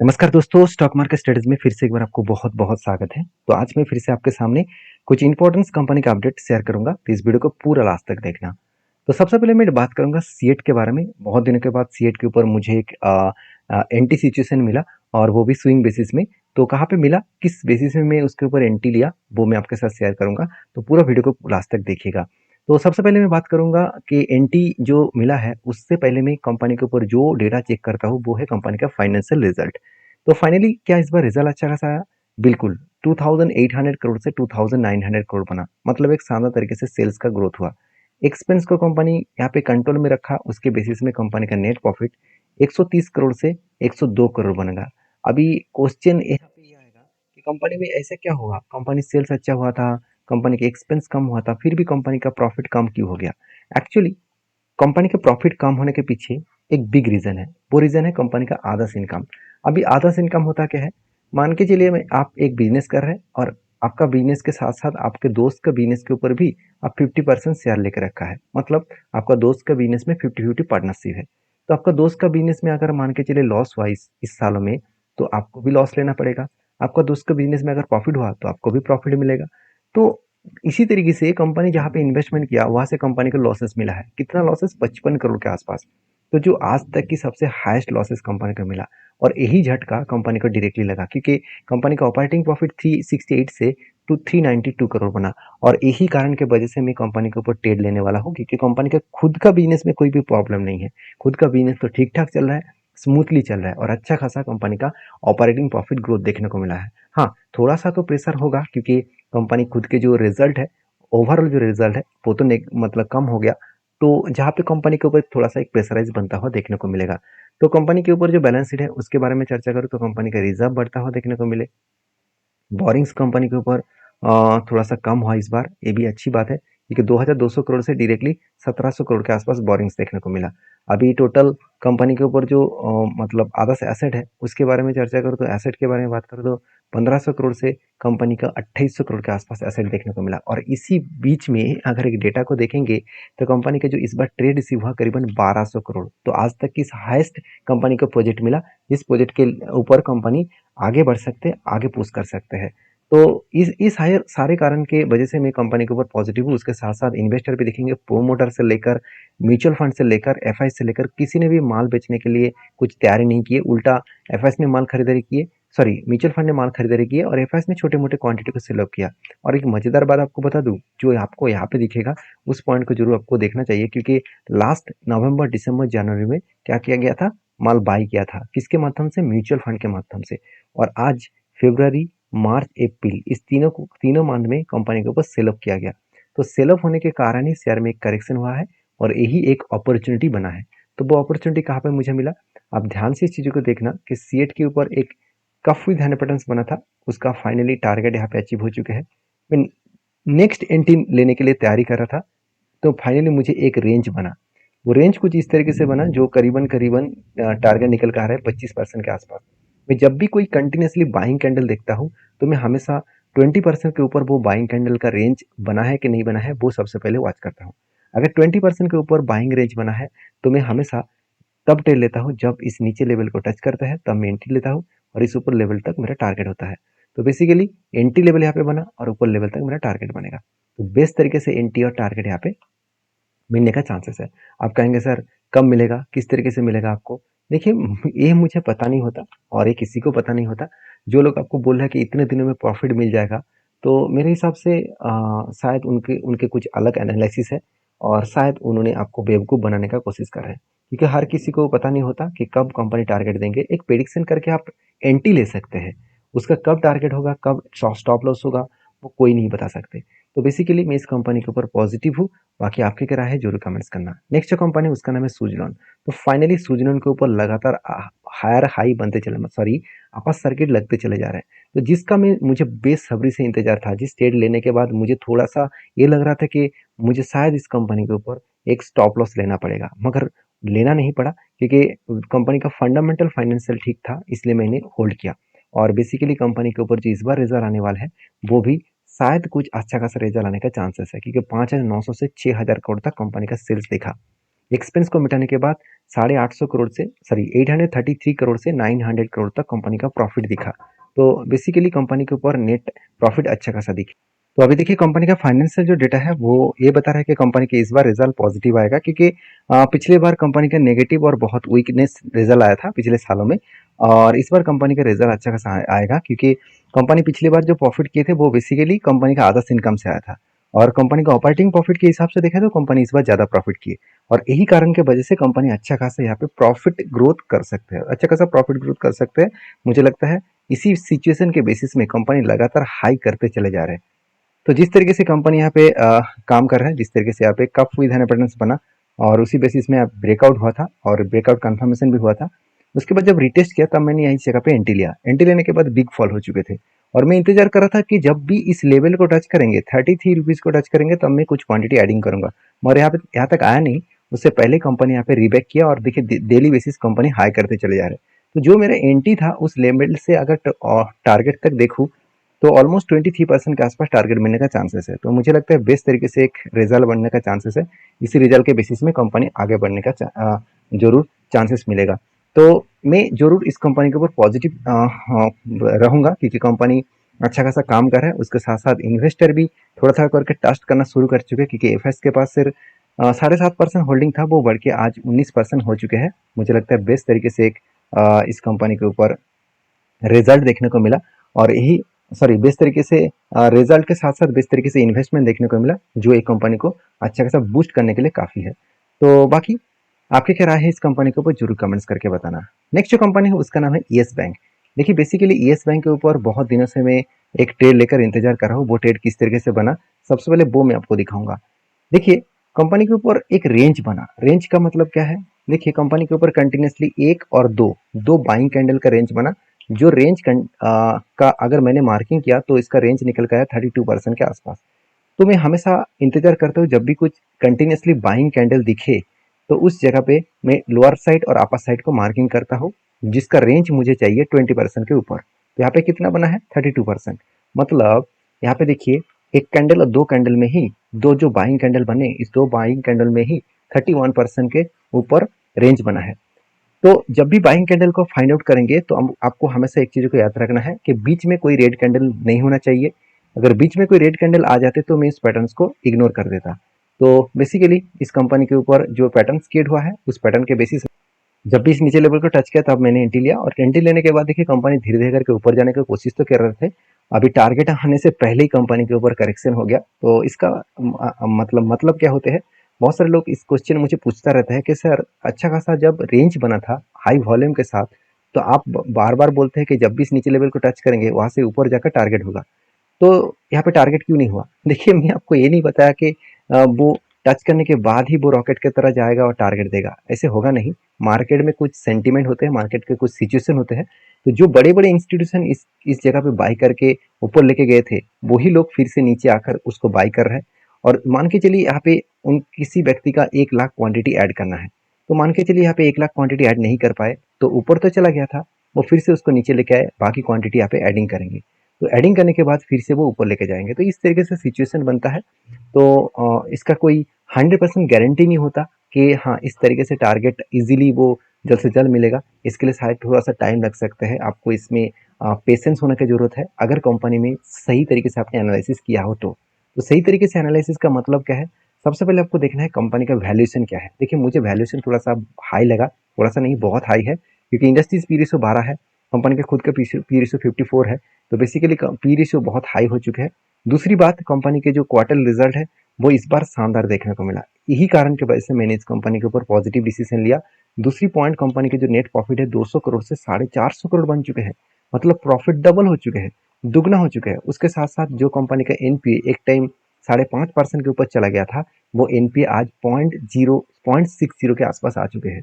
नमस्कार दोस्तों, stock market studies में फिर से एक बार आपको बहुत-बहुत स्वागत है। तो आज मैं फिर से आपके सामने कुछ इंपॉर्टेंट कंपनी का अपडेट शेयर करूँगा, तो इस वीडियो को पूरा लास्ट तक देखना। तो सबसे पहले मैं बात करूँगा सीएट के बारे में। बहुत दिनों के बाद सीएट के ऊपर मुझे एक एंटी सिचुएशन मिला और वो भी स्विंग बेसिस में। तो कहाँ पे मिला, किस बेसिस में मैं उसके ऊपर एंटी लिया, वो मैं आपके साथ शेयर करूँगा। तो पूरा वीडियो को लास्ट तक देखिएगा। तो सबसे पहले मैं बात करूँगा कि एंटी जो मिला है, उससे पहले मैं कंपनी के ऊपर जो डेटा चेक करता हूँ, वो है कंपनी का फाइनेंशियल रिजल्ट। तो फाइनली क्या इस बार रिजल्ट अच्छा खासा आया? बिल्कुल, 2800 करोड़ से 2900 करोड़ बना, मतलब एक शानदार तरीके से सेल्स का ग्रोथ हुआ। एक्सपेंस को कंपनी यहाँ पे कंट्रोल में रखा, उसके बेसिस में कंपनी का नेट प्रॉफिट 130 करोड़ से 102 करोड़ बनेगा। अभी क्वेश्चन यहाँ पे ये आएगा कि कंपनी में ऐसा क्या हुआ? कंपनी सेल्स अच्छा हुआ था, कंपनी के एक्सपेंस कम हुआ था, फिर भी कंपनी का प्रॉफिट कम क्यों हो गया? एक्चुअली कंपनी के प्रॉफिट कम होने के पीछे एक बिग रीजन है। वो रीजन है कंपनी का आदर्श इनकम। अभी आदर्श इनकम होता क्या है? मान के चलिए मैं आप एक बिजनेस कर रहे हैं और आपका बिजनेस के साथ साथ आपके दोस्त का बिजनेस के ऊपर भी आप 50% शेयर लेकर रखा है। मतलब आपका दोस्त का बिजनेस में 50-50 पार्टनरशिप है। तो आपका दोस्त का बिजनेस में अगर मान के चलिए लॉस हुआ इस सालों में, तो आपको भी लॉस लेना पड़ेगा। आपका दोस्त का बिजनेस में अगर प्रॉफिट हुआ तो आपको भी प्रॉफिट मिलेगा। तो इसी तरीके से कंपनी जहाँ पे इन्वेस्टमेंट किया वहां से कंपनी को लॉसेस मिला है। कितना लॉसेस? 55 करोड़ के आसपास। तो जो आज तक की सबसे हाईएस्ट लॉसेस कंपनी को मिला और यही झटका कंपनी को डायरेक्टली लगा, क्योंकि कंपनी का ऑपरेटिंग प्रॉफिट 368 से 392 करोड़ बना। और यही कारण के वजह से मैं कंपनी के ऊपर ट्रेड लेने वाला हूँ, क्योंकि कंपनी का खुद का बिजनेस में कोई भी प्रॉब्लम नहीं है। खुद का बिजनेस तो ठीक ठाक चल रहा है, स्मूथली चल रहा है और अच्छा खासा कंपनी का ऑपरेटिंग प्रॉफिट ग्रोथ देखने को मिला है। हाँ, थोड़ा सा तो प्रेशर होगा, क्योंकि कंपनी खुद के जो रिजल्ट है, ओवरऑल जो रिजल्ट है वो तो मतलब कम हो गया। तो जहाँ पे कंपनी के ऊपर थोड़ा सा एक प्रेशराइज बनता हुआ देखने को मिलेगा। तो कंपनी के ऊपर जो बैलेंस शीट है उसके बारे में चर्चा करूँ तो कंपनी का रिजर्व बढ़ता हुआ देखने को मिले। बोरिंग्स कंपनी के ऊपर थोड़ा सा कम हुआ इस बार, ये भी अच्छी बात है, क्योंकि 2200 करोड़ से डायरेक्टली 1700 करोड़ के आसपास बोरिंग्स देखने को मिला। अभी टोटल कंपनी के ऊपर जो मतलब आधा से एसेट है उसके बारे में चर्चा करूँ तो एसेट के बारे में बात करूँ तो 1500 करोड़ से कंपनी का 2800 करोड़ के आसपास एसेट देखने को मिला। और इसी बीच में अगर एक डेटा को देखेंगे तो कंपनी का जो इस बार ट्रेड रिसीव हुआ करीबन 1200 करोड़। तो आज तक की हाईएस्ट कंपनी को प्रोजेक्ट मिला, जिस प्रोजेक्ट के ऊपर कंपनी आगे बढ़ सकते हैं, आगे पुश कर सकते हैं। तो इस हायर सारे कारण के वजह से मैं कंपनी के ऊपर पॉजिटिव हूँ। उसके साथ साथ इन्वेस्टर भी देखेंगे, प्रोमोटर से लेकर म्यूचुअल फंड से लेकर एफआई से लेकर किसी ने भी माल बेचने के लिए कुछ तैयारी नहीं किए। उल्टा एफआई ने माल खरीदारी किए, सॉरी म्यूचुअल फंड ने माल खरीदारी किए और एफआई ने छोटे मोटे क्वांटिटी को सेल ऑफ किया। और एक मजेदार बात आपको बता दूं, जो आपको यहाँ पे दिखेगा उस पॉइंट को जरूर आपको देखना चाहिए, क्योंकि लास्ट नवंबर दिसंबर जनवरी में क्या किया गया था? माल बाई किया था, किसके माध्यम से? म्यूचुअल फंड के माध्यम से। और आज फरवरी, मार्च, अप्रैल, इस तीनों मंथ में कंपनी के ऊपर सेल ऑफ किया गया। तो सेल ऑफ होने के कारण ही शेयर में एक करेक्शन हुआ है और यही एक अपॉर्चुनिटी बना है। तो वो अपॉर्चुनिटी कहाँ पे मुझे मिला? आप ध्यान से इस चीज़ों को देखना कि सीएट के ऊपर एक काफ़ी ध्यान बना था, उसका फाइनली टारगेट यहाँ पे अचीव हो चुके हैं। मैं नेक्स्ट एंट्री लेने के लिए तैयारी कर रहा था, तो फाइनली मुझे एक रेंज बना। वो रेंज कुछ इस तरीके से बना जो करीबन करीबन टारगेट निकल कर आ रहा है 25% के आसपास। मैं जब भी कोई कंटिन्यूसली बाइंग कैंडल देखता हूँ तो मैं हमेशा 20% के ऊपर वो बाइंग कैंडल का रेंज बना है कि नहीं बना है वो सबसे पहले वॉच करता हूँ। अगर 20% के ऊपर बाइंग रेंज बना है तो मैं हमेशा तब ट्रेड लेता हूँ जब इस नीचे लेवल को टच करता है, तब मैं एंट्री लेता हूँ और इस ऊपर लेवल तक मेरा टारगेट होता है। तो बेसिकली एंट्री लेवल यहाँ पे बना और ऊपर लेवल तक मेरा टारगेट बनेगा। तो बेस्ट तरीके से एंट्री और टारगेट यहाँ पे मिलने का चांसेस है। आप कहेंगे सर कब मिलेगा, किस तरीके से मिलेगा आपको? देखिए, ये मुझे पता नहीं होता और ये किसी को पता नहीं होता। जो लोग आपको बोल रहे हैं कि इतने दिनों में प्रॉफिट मिल जाएगा, तो मेरे हिसाब से शायद उनके उनके कुछ अलग एनालिसिस है और शायद उन्होंने आपको बेवकूफ़ बनाने का कोशिश कर रहे हैं, क्योंकि हर किसी को पता नहीं होता कि कब कंपनी टारगेट देंगे। एक प्रेडिक्शन करके आप एंट्री ले सकते हैं, उसका कब टारगेट होगा, कब स्टॉप लॉस होगा, वो कोई नहीं बता सकते। तो बेसिकली मैं इस कंपनी के ऊपर पॉजिटिव हूँ। बाकी आपकी क्या राय है जरूर कमेंट्स करना। नेक्स्ट जो कंपनी है उसका नाम है सुजलॉन। तो फाइनली सुजलॉन के ऊपर लगातार हायर हाई बनते चले, सॉरी अपर सर्किट लगते चले जा रहे हैं। तो जिसका मैं मुझे बेसब्री से इंतजार था, जिस ट्रेड लेने के बाद मुझे थोड़ा सा ये लग रहा था कि मुझे शायद इस कंपनी के ऊपर एक स्टॉप लॉस लेना पड़ेगा, मगर लेना नहीं पड़ा, क्योंकि कंपनी का फंडामेंटल फाइनेंशियल ठीक था, इसलिए मैंने होल्ड किया। और बेसिकली कंपनी के ऊपर जो इस बार रिजल्ट आने वाला है वो भी शायद कुछ अच्छा खासा रिजल्ट आने का चांसेस है, क्योंकि 5,900 से 6,000 करोड़ तक कंपनी का सेल्स देखा। एक्सपेंस को मिटाने के बाद 850 करोड़ से 833 करोड़ से 900 करोड़ तक कंपनी का प्रॉफिट दिखा। तो बेसिकली कंपनी के ऊपर नेट प्रॉफिट अच्छा खासा दिखा। तो अभी देखिए कंपनी का फाइनेंशियल जो डेटा है वो ये बता रहा है कि कंपनी के इस बार रिजल्ट पॉजिटिव आएगा, क्योंकि पिछले बार कंपनी का नेगेटिव और बहुत वीकनेस रिजल्ट आया था पिछले सालों में। और इस बार कंपनी का रिजल्ट अच्छा खासा आएगा, क्योंकि कंपनी पिछली बार जो प्रॉफिट किए थे वो बेसिकली कंपनी का आधा इनकम से आया था। और कंपनी का ऑपरेटिंग प्रॉफिट के हिसाब से देखा तो कंपनी इस बार ज्यादा प्रॉफिट की, और यही कारण की वजह से कंपनी अच्छा खासा यहाँ पे प्रॉफिट ग्रोथ कर सकते हैं, अच्छा खासा प्रॉफिट ग्रोथ कर सकते हैं। मुझे लगता है इसी सिचुएशन के बेसिस में कंपनी लगातार हाई करते चले जा रहे हैं। तो जिस तरीके से कंपनी यहाँ पे काम कर रहा है, जिस तरीके से यहाँ पे कप विद हैंड बना और उसी बेसिस में ब्रेकआउट हुआ था और ब्रेकआउट कंफर्मेशन भी हुआ था। उसके बाद जब रिटेस्ट किया तब मैंने यही जगह पे एंट्री लिया। एंट्री लेने के बाद बिग फॉल हो चुके थे और मैं इंतजार कर रहा था कि जब भी इस लेवल को टच करेंगे 33 रुपीज को टच करेंगे तब मैं कुछ क्वांटिटी एडिंग करूंगा, मगर यहाँ तक आया नहीं। उससे पहले कंपनी यहाँ पे रिबैक किया और देखिए डेली बेसिस कंपनी हाई करते चले जा रहे हैं। तो जो मेरा एंट्री था उस लेवल से अगर टारगेट तक देखूँ तो ऑलमोस्ट 23% के आसपास टारगेट मिलने का चांसेस है। तो मुझे लगता है बेस्ट तरीके से एक रिजल्ट बनने का चांसेस है। इसी रिजल्ट के बेसिस में कंपनी आगे बढ़ने का जरूर चांसेस मिलेगा। तो मैं जरूर इस कंपनी के ऊपर पॉजिटिव रहूंगा, क्योंकि कंपनी अच्छा खासा काम कर रहा है। उसके साथ साथ इन्वेस्टर भी थोड़ा थोड़ा करके ट्रस्ट करना शुरू कर चुके हैं, क्योंकि एफ के पास सिर्फ 7.5% होल्डिंग था, वो बढ़ के आज 19% हो चुके हैं। मुझे लगता है बेस्ट तरीके से एक इस कंपनी के ऊपर रिजल्ट देखने को मिला, और यही बेस्ट तरीके से रिजल्ट के साथ साथ बेस्ट तरीके से इन्वेस्टमेंट देखने को मिला, जो एक कंपनी को अच्छा खासा बूस्ट करने के लिए काफ़ी है। तो बाकी आपकी क्या राय है इस कंपनी के ऊपर जरूर कमेंट्स करके बताना। नेक्स्ट जो कंपनी है उसका नाम है येस बैंक। देखिए बेसिकली येस बैंक के ऊपर बहुत दिनों से मैं एक ट्रेड लेकर इंतजार कर रहा हूँ। वो ट्रेड किस तरीके से बना, सबसे पहले वो मैं आपको दिखाऊंगा। देखिए कंपनी के ऊपर एक रेंज बना। रेंज का मतलब क्या है, देखिए कंपनी के ऊपर कंटिन्यूसली एक और दो दो बाइंग कैंडल का रेंज बना। जो रेंज का अगर मैंने मार्किंग किया तो इसका रेंज निकल गया 32% के आसपास। तो मैं हमेशा इंतजार करता हूँ जब भी कुछ कंटिन्यूसली बाइंग कैंडल दिखे तो उस जगह पे मैं लोअर साइड और अपर साइड को मार्किंग करता हूँ, जिसका रेंज मुझे चाहिए 20% के ऊपर। तो यहाँ पे कितना बना है 32%। मतलब यहाँ पे देखिए एक कैंडल और दो कैंडल में ही दो जो बाइंग कैंडल बने, इस दो बाइंग कैंडल में ही 31% के ऊपर रेंज बना है। तो जब भी बाइंग कैंडल को फाइंड आउट करेंगे तो आपको हमेशा एक चीज को याद रखना है कि बीच में कोई रेड कैंडल नहीं होना चाहिए। अगर बीच में कोई रेड कैंडल आ जाते तो मैं इस पैटर्न को इग्नोर कर देता। तो बेसिकली इस कंपनी के ऊपर जो पैटर्न क्रिएट हुआ है उस पैटर्न के बेसिस जब भी इस नीचे लेवल को टच किया तब मैंने एंट्री लिया, और एंट्री लेने के बाद देखिए कंपनी धीरे धीरे करके ऊपर जाने की कोशिश तो कर रहे थे। अभी टारगेट आने से पहले ही कंपनी के ऊपर करेक्शन हो गया। तो इसका मतलब क्या होते हैं, बहुत सारे लोग इस क्वेश्चन मुझे पूछता रहता है कि सर अच्छा खासा जब रेंज बना था हाई वॉल्यूम के साथ, तो आप बार बार बोलते हैं कि जब भी इस नीचे लेवल को टच करेंगे वहां से ऊपर जाकर टारगेट होगा, तो यहाँ पे टारगेट क्यों नहीं हुआ। देखिए मैं आपको ये नहीं बताया कि वो टच करने के बाद ही वो रॉकेट की तरह जाएगा और टारगेट देगा, ऐसे होगा नहीं। मार्केट में कुछ सेंटीमेंट होते हैं, मार्केट के कुछ सिचुएशन होते हैं। तो जो बड़े बड़े इंस्टीट्यूशन इस जगह पे बाई करके ऊपर लेके गए थे वही लोग फिर से नीचे आकर उसको बाई कर रहे हैं। और मान के चलिए यहाँ पे उन किसी व्यक्ति का 1 लाख क्वांटिटी ऐड करना है, तो मान के चलिए यहाँ पे 1 लाख क्वांटिटी ऐड नहीं कर पाए, तो ऊपर तो चला गया था, वो फिर से उसको नीचे लेके आए, बाकी क्वांटिटी यहाँ पे एडिंग करेंगे। तो एडिंग करने के बाद फिर से वो ऊपर लेके जाएंगे। तो इस तरीके से सिचुएशन बनता है। तो इसका कोई 100% गारंटी नहीं होता कि हाँ इस तरीके से टारगेट इजीली वो जल्द से जल्द मिलेगा। इसके लिए शायद थोड़ा सा टाइम लग सकता है। आपको इसमें पेशेंस होने की जरूरत है, अगर कंपनी में सही तरीके से आपने एनालिसिस किया हो तो सही तरीके से एनालिसिस का मतलब क्या है, सबसे पहले आपको देखना है कंपनी का वैल्यूएशन क्या है। देखिए मुझे वैल्यूएशन थोड़ा सा हाई लगा, थोड़ा सा नहीं बहुत हाई है, क्योंकि इंडस्ट्रीज पी रेशियो 12 है, कंपनी का खुद का पी रेशियो 54 है। तो बेसिकली पी रेशियो बहुत हाई हो चुके हैं। दूसरी बात, कंपनी के जो क्वार्टर रिजल्ट है वो इस बार शानदार देखने को मिला। यही कारण की वजह से मैंने इस कंपनी के ऊपर पॉजिटिव डिसीजन लिया। दूसरी पॉइंट, कंपनी के जो नेट प्रॉफिट है 200 करोड़ से 450 करोड़ बन चुके हैं। मतलब प्रॉफिट डबल हो चुके हैं, दुगना हो चुका है। उसके साथ साथ जो कंपनी का एनपीए एक टाइम 5.5% के ऊपर चला गया था, वो एनपीए आज 0.60 के आसपास आ चुके हैं।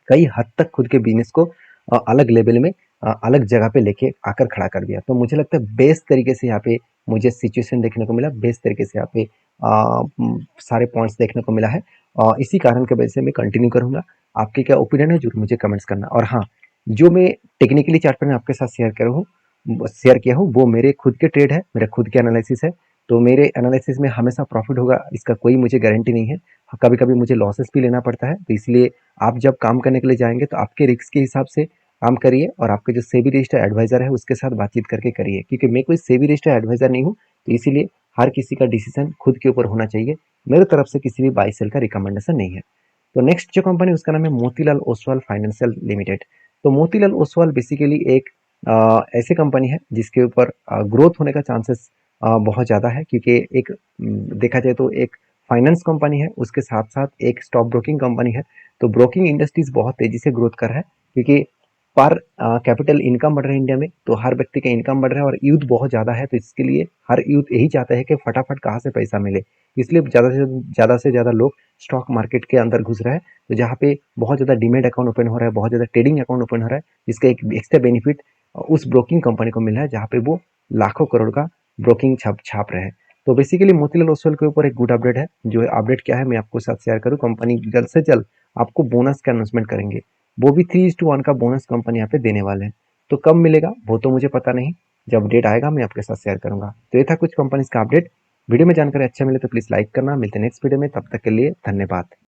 कई हद तक खुद के बिजनेस को अलग लेवल में अलग जगह पे लेके आकर खड़ा कर दिया। तो मुझे लगता है बेस्ट तरीके से यहाँ पे मुझे सिचुएशन देखने को मिला, बेस्ट तरीके से यहाँ पे सारे पॉइंट्स देखने को मिला है। इसी कारण की वजह से मैं कंटिन्यू करूंगा। आपके क्या ओपिनियन है जरूर मुझे कमेंट्स करना। और हाँ, जो मैं टेक्निकली चार्ट पर आपके साथ शेयर किया हूँ वो मेरे खुद के ट्रेड है, मेरा खुद के एनालिसिस है। तो मेरे एनालिसिस में हमेशा प्रॉफिट होगा इसका कोई मुझे गारंटी नहीं है। कभी कभी मुझे लॉसेस भी लेना पड़ता है, तो इसलिए आप जब काम करने के लिए जाएंगे तो आपके रिस्क के हिसाब से काम करिए और आपके जो सेबी रजिस्टर्ड एडवाइजर है उसके साथ बातचीत करके करिए, क्योंकि मैं कोई सेबी रजिस्टर्ड एडवाइजर नहीं हूँ। तो इसीलिए हर किसी का डिसीजन खुद के ऊपर होना चाहिए, मेरे तरफ से किसी भी बाई सेल का रिकमेंडेशन नहीं है। तो नेक्स्ट जो कंपनी उसका नाम है मोतीलाल ओसवाल फाइनेंशियल लिमिटेड। तो मोतीलाल ओसवाल बेसिकली एक ऐसी कंपनी है जिसके ऊपर ग्रोथ होने का चांसेस बहुत ज़्यादा है, क्योंकि एक देखा जाए तो एक फाइनेंस कंपनी है, उसके साथ साथ एक स्टॉक ब्रोकिंग कंपनी है। तो ब्रोकिंग इंडस्ट्रीज बहुत तेजी से ग्रोथ कर रहा है, क्योंकि पर कैपिटल इनकम बढ़ रहा है इंडिया में, तो हर व्यक्ति का इनकम बढ़ रहा है और यूथ बहुत ज़्यादा है, तो इसके लिए हर यूथ यही चाहता है कि फटाफट कहाँ से पैसा मिले। इसलिए ज़्यादा से ज़्यादा लोग स्टॉक मार्केट के अंदर घुस रहा है। तो जहाँ पे बहुत ज़्यादा डीमेट अकाउंट ओपन हो रहा है, बहुत ज़्यादा ट्रेडिंग अकाउंट ओपन हो रहा है, जिसका एक एक्स्ट्रा बेनिफिट उस ब्रोकिंग कंपनी को मिल रहा है, जहाँ पे वो लाखों करोड़ का ब्रोकिंग छाप रहे हैं। तो बेसिकली मोतीलाल ओसवाल के ऊपर एक गुड अपडेट है। जो अपडेट क्या है मैं आपको साथ शेयर करूँ, कंपनी जल्द से जल्द आपको बोनस का अनाउंसमेंट करेंगे, वो भी 3:1 का बोनस कंपनी यहाँ पे देने वाले हैं। तो कब मिलेगा वो तो मुझे पता नहीं, जब अपडेट आएगा मैं आपके साथ शेयर करूंगा। तो ये था कुछ कंपनीज का अपडेट। वीडियो में जानकारी अच्छा मिले तो प्लीज लाइक करना। मिलते हैं नेक्स्ट वीडियो में, तब तक के लिए धन्यवाद।